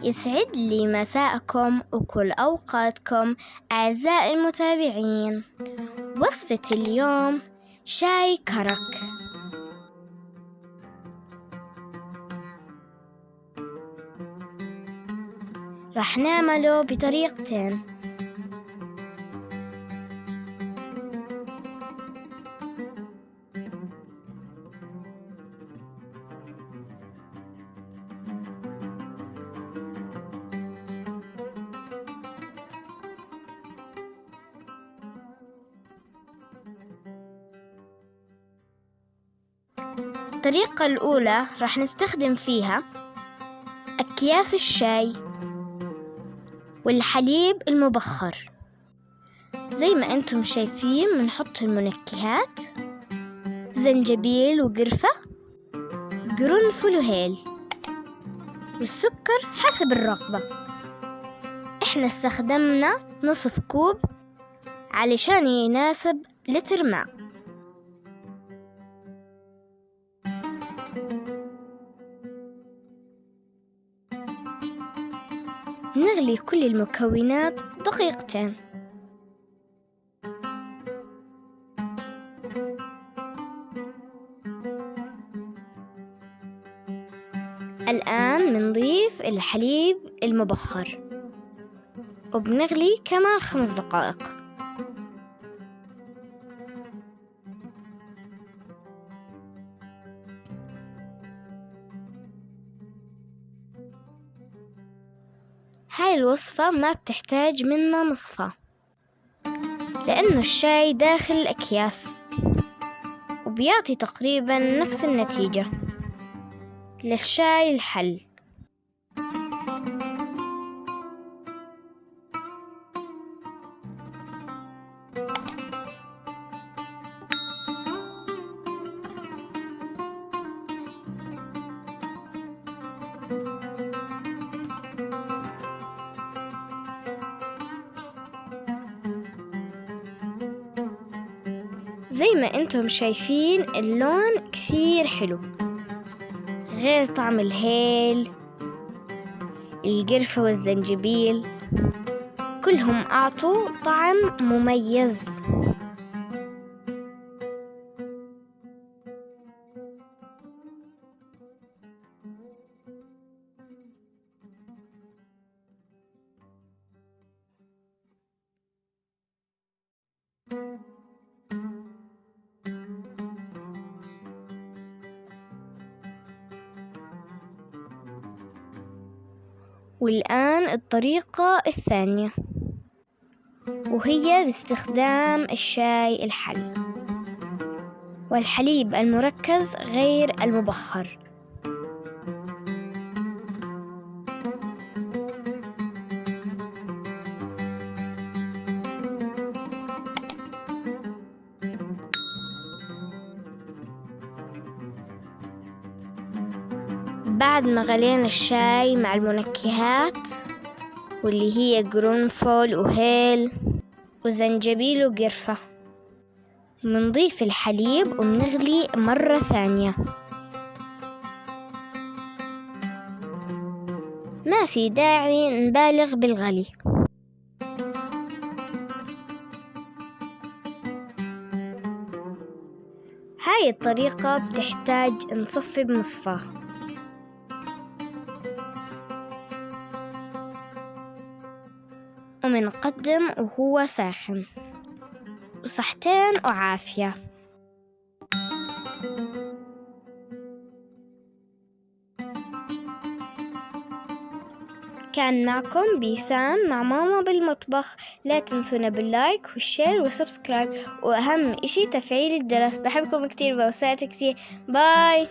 يسعد لي مساءكم وكل أوقاتكم أعزائي المتابعين. وصفة اليوم شاي كرك. رح نعمله بطريقتين. الطريقة الأولى رح نستخدم فيها أكياس الشاي والحليب المبخر. زي ما أنتم شايفين بنحط المنكهات، زنجبيل وقرفة، قرنفل وهيل، والسكر حسب الرغبة. إحنا استخدمنا نصف كوب علشان يناسب لتر ماء. نغلي كل المكونات دقيقتين. الآن بنضيف الحليب المبخر وبنغلي كمان 5 دقائق. هاي الوصفة ما بتحتاج منا مصفى، لأنه الشاي داخل الأكياس وبيعطي تقريبا نفس النتيجة للشاي الحل. زي ما انتم شايفين اللون كثير حلو، غير طعم الهيل، القرفة والزنجبيل كلهم أعطوا طعم مميز. والآن الطريقة الثانية، وهي باستخدام الشاي الحل والحليب المركز غير المبخر. بعد ما غلينا الشاي مع المنكهات واللي هي قرنفل وهيل وزنجبيل وقرفة، بنضيف الحليب وبنغلي مرة ثانية. ما في داعي نبالغ بالغلي. هاي الطريقة بتحتاج نصفي بمصفاه، ومنقدم وهو ساخن، وصحتين وعافية. كان معكم بيسان مع ماما بالمطبخ. لا تنسونا باللايك والشير والسبسكرايب، وأهم إشي تفعيل الجرس. بحبكم كتير، بوسات كتير. باي.